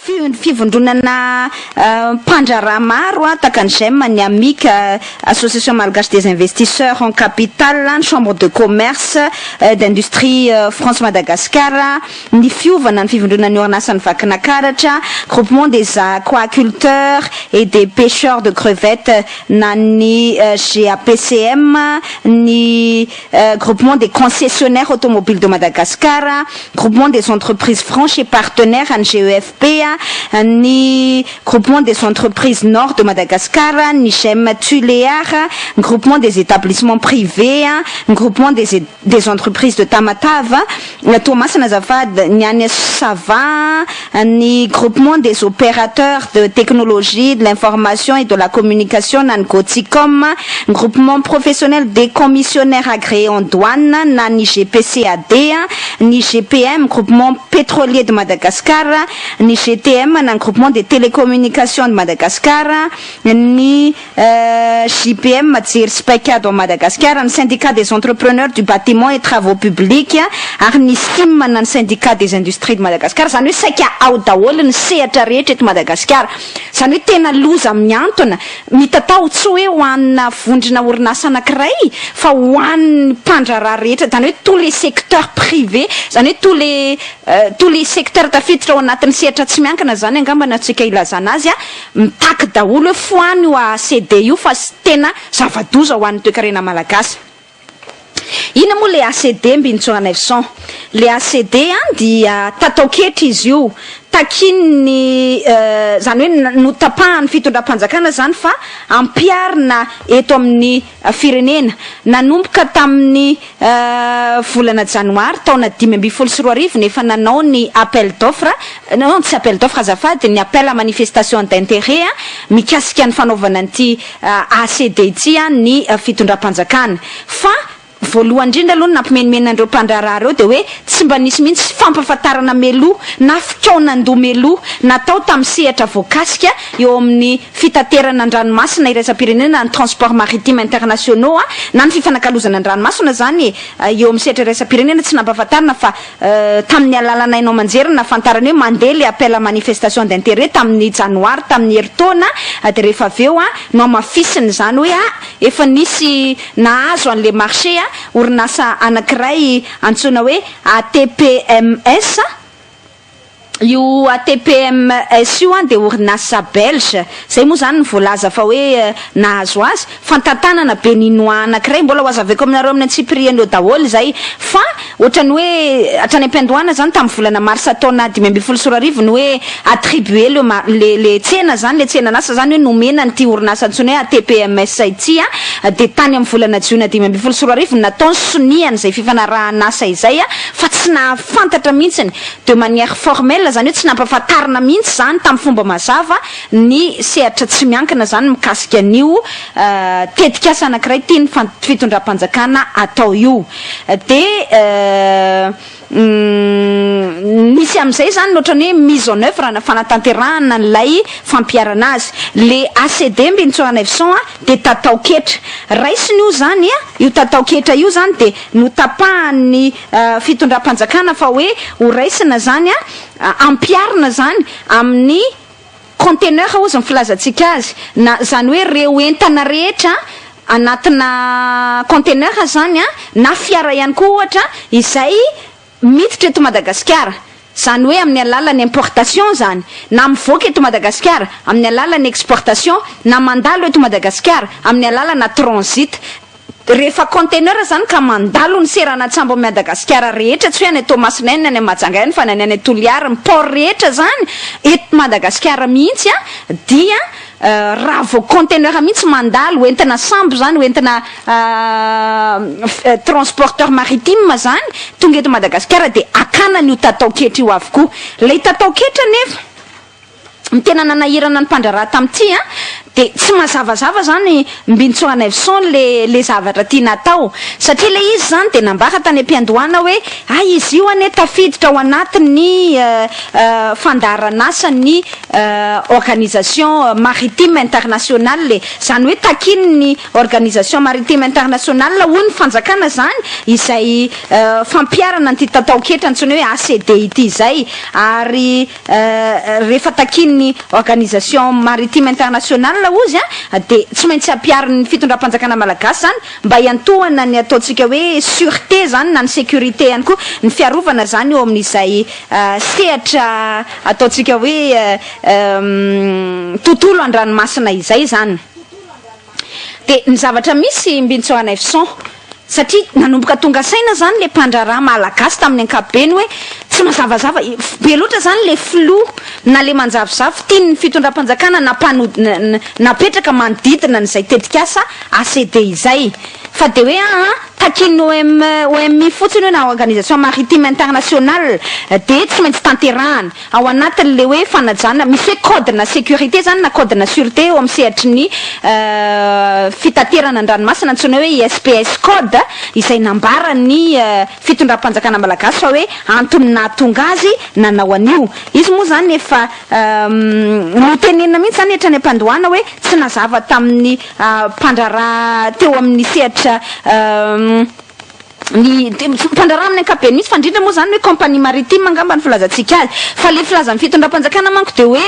Fivondronana Pandrara maro takan'izay ny AMIC, Association Malgache des Investisseurs en Capital, Chambre de Commerce d'Industrie France Madagascar, ny fiovana ny fivondronan'ny orinasany vakina karatra, groupement des aquaculteurs et des pêcheurs de crevettes na ny GAPCM, ny groupement des concessionnaires automobiles de Madagascar, groupement des entreprises franches et partenaires en GEFP, ni groupement des entreprises nord de Madagascar, ni GEM Tuléar, groupement des établissements privés, groupement des entreprises de Tamatave, Thomas Nazavad, Niane Sava, ni groupement des opérateurs de technologie, de l'information et de la communication, Nancoticom, groupement professionnel des commissionnaires agréés en douane, ni GPCAD, ni GPM, groupement pétrolier de Madagascar, ni GTM, un groupement des télécommunications de Madagascar, ni JPM, Matsir Speka de Madagascar, un syndicat des entrepreneurs du bâtiment et travaux publics, Arnistim, un syndicat des industries de Madagascar, ça nous sait qu'il y a Aoudawol, un CHR de Madagascar, ça nous tient à l'ouza miantona, mitatao tsue wan vundjina orinasa anankiray, fa wan pandrara rehetra, zany hoe tous les secteurs privés, zany hoe tous les secteurs tafiditra ao anatin'ny sehatra tsy miankina zany angamba na tsika ilazana azy mitaky daholo foany io ACD io fa tena zava-doza ho an'ny toekarena malagasy. Ina moa le ACD mbintsona 900? Le ACD dia tatao-ketry izy io, takiny zany hoe notapahany fitondram-panjakana zany fa ampiarina eto amin'ny firenena, nanomboka tamin'ny volana janoary taona 2024 nefa nanao ny appel d'offre, non tsy appel d'offre azafady, ny appel à manifestation d'intérêt mikasika ny fanaovana an'ity ACD ity ny fitondram-panjakana fa voalohany indrindra aloha nampimenimena andreo mpandrarah reo de hoe tsy mba nisy mihitsy fampafatarana melo na fikaonandoha melo natao tamin'ny sehatra voakasika eo amin'ny fitaterana an-dranomasina iraisam-pirenena ny transport maritime internationaux na ny fifanakalozana an-dranomasina zany eo amin'ny sehatra iraisam-pirenena tsy nampafatarana fa tamin'ny alalana hainao manjery nafantarany hoe mandeha le appel à manifestation d'intérêt tamin'ny janoary tamin'ny herintaona de rehefa aveo no amafisiny zany hoe efa nisy nahazo an'le marché orinasa anankiray antsoina hoe ATPMS. Io ATPMS io de orinasa belge, zay moa zany voalaza fa hoe nahazo azy fantatanana beninois anankiray, mbola ho azaveko aminareo amin'ny antsiprianeo daholo zay fa ohatrany hoe hatrany am-piandohana zany tamin'ny volana marsa taona 2024 ny hoe attribué le tsena zany, le tsena nasa zany hoe nomena n'ity orinasa antsoina hoe ATPMS ity de tany amin'ny volana jiona 2024 nataony soniany zay fifanarahana asa izay fa tsy nahafantatra mihitsiny de manière formelle, zany hoe tsy nampafatarina mihitsy zany tamin'ny fomba mazava ny sehatra tsy miankina zany mikasika an'io tetika asa anankiray tiany fitondram-panjakana atao io de misy am'izay zany ohatrany hoe mise en œuvre na fanatanterahana n'lay fampiarana azy. Le ACD mbintsona 900 de tatao-ketra raisiny io zany io tatao-ketra io zany de notapahany fitondram-panjakana fa hoe ho raisina zany ampiarina zany amin'ny conteneur ozy filazantsika azy na zany hoe reo entana rehetra anatina conteneur zany na fiara ihany koa ohatra izay miditra eto Madagasikara, zany hoe amin'ny alalan'ny importation zany na mivoaka eto Madagasikara, amin'ny alalan'ny exportation na mandalo eto Madagasikara, amin'ny alalana transit. Rehefa conteneur zany ka mandalo ny serana tsambo Madagasikara rehetra, tsy hoe any Tomasina any any Majanga any fa any any Toliara, ny port rehetra zany eto Madagasikara mihitsy dia raha vao conteneur mihitsy mandalo entana sambo zany, entana transporteur maritime zany tonga eto Madagasikara de akana ny tatao-ketra io avokoa. Le tatao-ketra nefa ny tena nanahirana ny mpandraraha tam'ty de tsy mazavazava zany Mbintsoana Evson le zavatra tiana atao satria le izy zany de nambara tany am-piandohana hoe izy io ane tafiditra ao anatin'ny fandaranasa ny organisation maritime internationale zany hoe takin'ny organisation maritime internationale hoy ny fanjakana zany izay fampiarana an'ity tatao-ketra antsony hoe ACDIT zay ary rehefa takin'ny organisation maritime internationale ozy de tsy maintsy ampiariny fitondram-panjakana malagasy zany mba hiantohana ny ataontsika hoe sûreté zany na ny sécurité ihany koa ny fiarovana zany eo amin'izay sehatra ataontsika hoe tontolo an-dranomasina izay zany de ny zavatra misy Mbintsoana Evson satria nanomboka tonga saina zany le mpandraraha malagasy tamin'ny ankapobeny hoe tsy mazavazava be loatra zany le flou na le manjavozavo tiany fitondram-panjakana napetraka manodidina n'izay tetikasa ACD izay fa de hoe takiny OMI fotsiny hoe na organisation maritime internationale de tsy maintsy tanterahana ao anatin'le hoe fanajana misy hoe code na sécurité zany na code na sûreté eo amin'ny sehatry ny fitaterana an-dranomasina antsony hoe ISPS code izay nambara ny fitondram-panjakana malagasy fa hoe antony nahatonga azy nanao an'io izy moa zany efa notenena mihitsy zany etra ny ampandohana hoe tsy nazava tamin'ny mpandraraha teo amin'ny sehatra ny mpandraraha amin'ny ankapobeny misy fa indrindra moa zany hoe compagnie maritime angamba ny filazantsika azy fa le filazan'ny fitondram-panjakana manko de hoe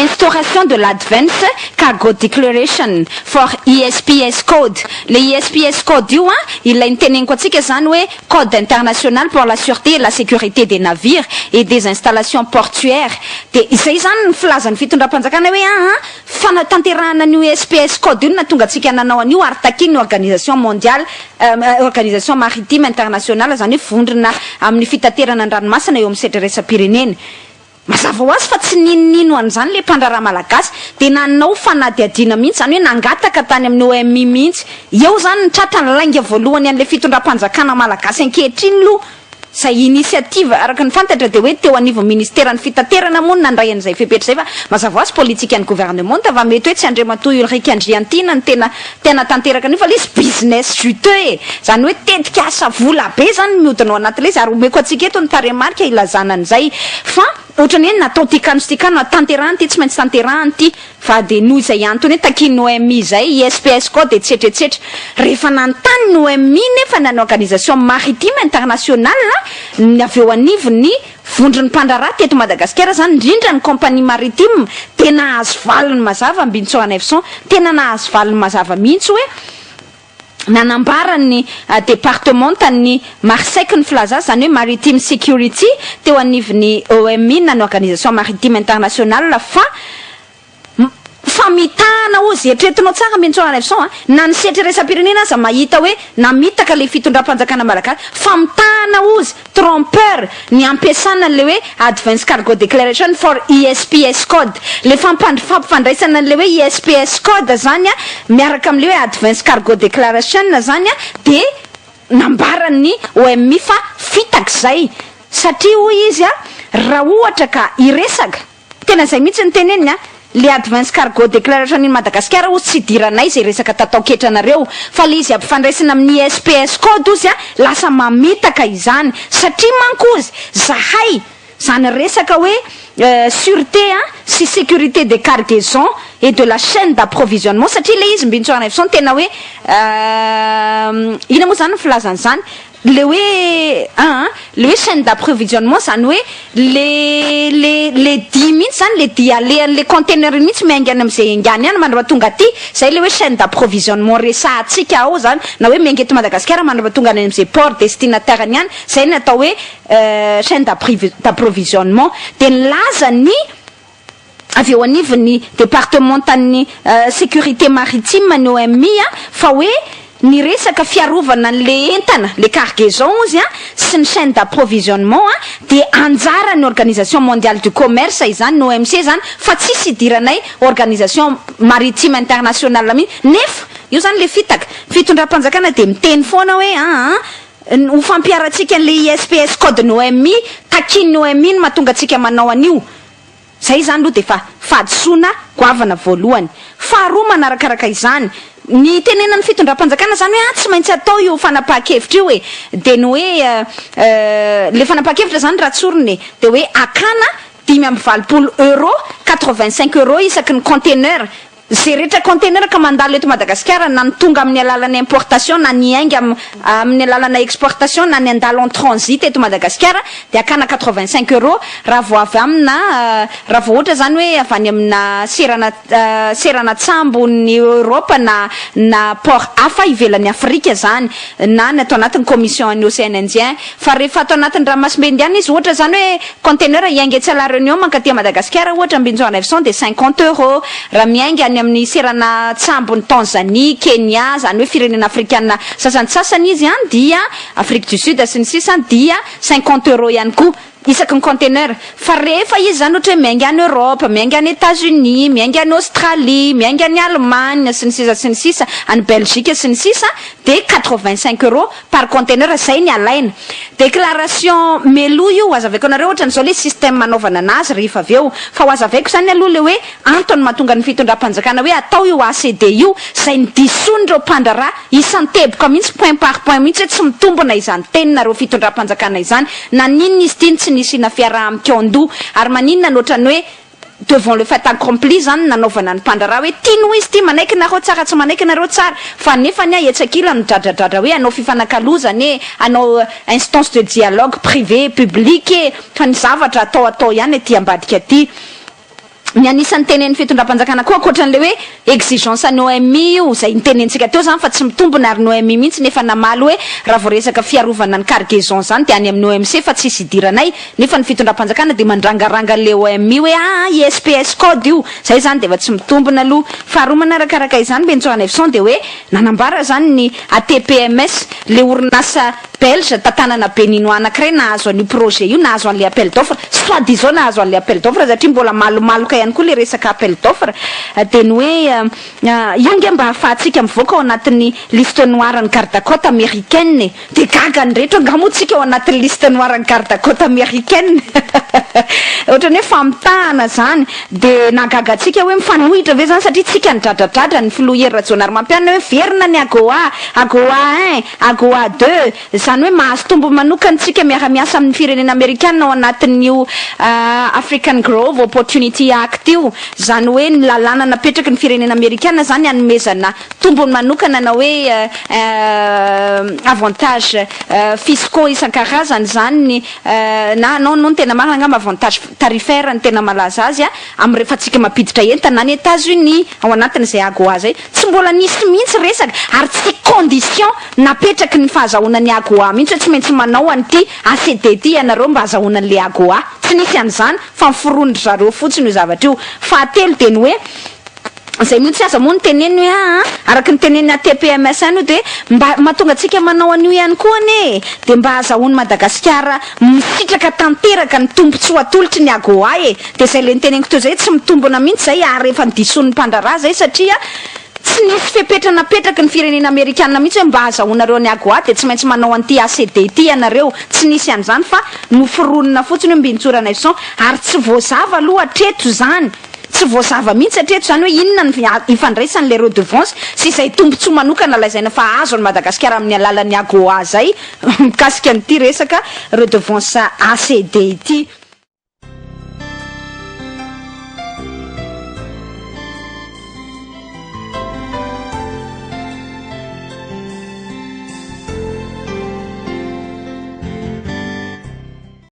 instauration de l'advance cargo declaration for ISPS code le ISPS code io ilay niteneniko atsika zany hoe code international pour la sûreté et la sécurité des navires et des installations portuaires de izay zany ny filazan'ny fitondram-panjakana hoe fanatanterahana ny ISPS code io natonga atsika nanao an'io ary takiny organisation mondiale organisation maritime internationale zany hoe vondrona amin'ny fitaterana an-dranomasina eo amin'ny sedra resa-pirenena mazava ho azy fa tsy ninonino an'izany le mpandraraha malagasy de nanao fanadiadiana mihitsy zany hoe nangataka tany amin'ny OMI mihitsy eo zany ny tratrany lainga voalohany an'le fitondram-panjakana malagasy ankehitriny lo zay initiative araka ny fantatra de hoe teo anivo ministèran'ny fitaterana moa nandray an'izay fepetra zay fa mazava ho azy politika ny gouvernement tava mety hoe tsy andriamatoa Ulrika Andriantina ny tena tanteraka an'io fa le izy business juteux zany hoe tetika asa vola be zany mihodina ao anatin'le izy ary omeko atsika eto ny taremarika ilazana an'izay fa ohatrany hoe natao tikano sy tikano tanterahany ty tsy maintsy tanterahany ty fa de noho izay antony hoe takiny OMI zay ISPS code etsetraetsetra rehefa nanontany ny OMI nefa ny organisation maritime internationale ny avy eo anivony vondrony mpandraraha teto Madagasikara zany indrindra ny compagnie maritime tena nahazo valiny mazava Mbintsoana Evson tena nahazo valiny mazava mihitsy hoe nanambarany département tany Marseille ny filaza zany hoe maritime security teo anivony OMI na ny organisation maritime internationale fa mitana ozy etretinao tsara Mbintsoana Evson na ny setra resa-pirenena aza mahita hoe namitaka le fitondram-panjakana malagasy fa mitana ozy trompeur ny ampiasana le hoe advance cargo declaration for ISPS code le fampifandraisana le hoe ISPS code zany miaraka am'le hoe advance cargo declaration zany de nambarany OMI fa fitaka zay satria hoy izy raha ohatra ka iresaka tena zay mihitsy ny teneniny le advance cargo declaration in Madagasikara ozy tsy diranay zay resaka tatao-ketranareo fa le izy ampifandraisana amin'ny ISPS code ozy lasa mamitaka izany satria manko ozy zahay zany resaka hoe sûreté sy sécurité des cargaisons et de la chaîne d'approvisionnement satria le izy Mbintsoana Evson tena hoe ina moa zany ny filazany zany le hoe chaîne d'approvisionnement zany hoe le di mihitsy zany le di alean'le conteneur mihitsy miaingana am'izay ingany any mandrapa tonga aty zay le hoe chaîne d'approvisionnement resahatsika ao zany na hoe miainga eto Madagasikara mandrapa tonga any am'izay port destinataire-ny any zay ny atao hoe chaîne d'approvisionnement de nilaza ny avy eo anivony département tany sécurité maritime ny OMI fa hoe ny resaka fiarovana le entana le cargaison ozy sy ny chaîne d'approvisionnement de anjara ny organisation mondiale du commerce izany ny OMC zany fa tsisy idiranay organisation maritime internationale mihitsy nefa io zany le fitondram-panjakana de miteny foana hoe ho fampiaratsika an'le ISPS code ny OMI takiny ny OMI ny mahatonga atsika manao an'io zay zany aloha de fa fahadisoana goavana voalohany faharoa manarakaraka izany ny tenenan'ny fitondram-panjakana zany hoe tsy maintsy atao io fanapahan-kevitra io de ny hoe le fanapahan-kevitra zany raha tsoriny de hoe akana 5,20 €85 isaky ny conteneur zay rehetra conteneur ka mandalo eto Madagasikara na ny tonga amin'ny alalan'ny importation na ny ainga amin'ny alalan'ny exportation na ny andalo en transit eto Madagasikara de akana 85 € raha vao avy amina raha vao ohatra zany hoe avy any amina serana tsambo ny Europe na port hafa ivelan'ny Afrika zany na ny atao anatin'ny commission ny Océan Indien fa rehefa atao anatin'ny ranomasimbe indiana izy ohatra zany hoe conteneur iainga etsy à la Réunion mankaty Madagasikara ohatra ambinjoana Evson de 50 € raha miainga amin'ny serana tsambony Tanzanie, Kenya zany hoe firenena afrikana sasany izy any dia Afrique du Sud sy ny sisa dia 50 € ihany koa isaky ny conteneur fa rehefa izy zany ohatra hoe miainga any Europe, miainga any États-Unis, miainga any Australie, miainga any Allemagne sy ny sisa any Belgique sy ny sisa de 85 € par conteneur zay ny alaina déclaration melo io azavaiko nareo ohatra n'izao le système manaovana anazy rehefa avy eo fa ho azavaiko zany aloha le hoe antony mahatonga ny fitondram-panjakana hoe atao io ACD io zay ny dison'ireo mpandrara isanteboka mihitsy point par point mihitsy hoe tsy mitombona izany teninareo fitondram-panjakana izany na ninona izy ty tsy nisy na fiaraha-mikiondo ary maninona notrany hoe devant le fait accompli zany nanaovana ny mpandrara hoe tiano izy ty manaiky nareo tsara tsy manaiky nareo tsara fa nefa ny etsakila no dradradradra hoe anao fifanakalozany anao instance de dialogue privé public fa ny zavatra atao ihany aty ambadika aty ny anisan'ny tenen'ny fitondram-panjakana koa ankoatran'le hoe exigence any OMI io zay nitenentsika teo zany fa tsy mitombona ary ny OMI mihitsy nefa namaly hoe raha vao resaka fiarovana ny cargaison zany de any amin'ny OMC fa tsisy idiranay nefa ny fitondram-panjakana de mandrangaranga le OMI hoe ISPS code io zay zany de efa tsy mitombona aloha faharoa manarakaraka izany benjoana Evson de hoe nanambara zany ny ATPMS le orinasa belge tatanana béninois anankiray nahazo an'io projet io nahazo an'le appel d'offre soi-disant nahazo an'le appel d'offre satria mbola malomaloka ihany koa le resaka appel d'offre de ny hoe io nge mba ahafahantsika mivoaka ao anatin'ny liste noire ny garde-côte américaine de gaga ny rehetra ngamotsika ao anatin'ny liste noire ny garde-côte américaine ohatrany hoe famitahana zany de nagagatsika hoe mifanohitra ve zany satria tsika ny dradradradra ny filoha hery rajonary mampianina hoe verina ny AGOA 1 AGOA 2 zany hoe mahazo tombo manokana tsika miara-miasa amin'ny firenena amerikana ao anatin'io African Growth Opportunity Act io zany hoe ny lalàna napetraky ny firenena amerikana zany anomezana tombony manokana na hoe avantage fiscaux isan-karazany zany na non tena marina angamba avantage tarifaire ny tena malaza azy amin'ny rehefa tsika mampiditra entana any États-Unis ao anatin'izay AGOA zay tsy mbola nisy mihitsy resaka ary tsy condition napetraky ny fahazahoana AGOA mihitsy hoe tsy maintsy manao an'ity ACD ty ianareo mba azahoanan'le AGOA tsy nisy an'izany fa miforonindry zareo fotsiny io zavatra io fahatelo de ny hoe zay mihitsy aza moa ny teneny hoe araky ny teneny ATPMS any io de mba mahatonga atsika manao an'io ihany koa ane de mba azahoany Madagasikara misitraka tanteraka ny tombontsoa atolotry ny AGOA de zay le niteneniko teo zay tsy mitombona mihitsy zay ary efa nydison'ny mpandrara zay satria tsy nisy fepetranapetraka ny firenena amerikana mihitsy hoe mba azahoanareo ny AGOA de tsy maintsy manao an'ity ACD ty ianareo tsy nisy an'izany fa noforonina fotsiny hoe mbinotsorana Evson ary tsy voazava aloha hatreto zany tsy voazava mihitsy hatreto zany hoe inona ny ifandraisan'le redevance sy izay tombontsoa manokana lazaina fa azo ny Madagasikara amin'ny alalan'ny AGOA zay mikasika an'ity resaka redevance ACD ity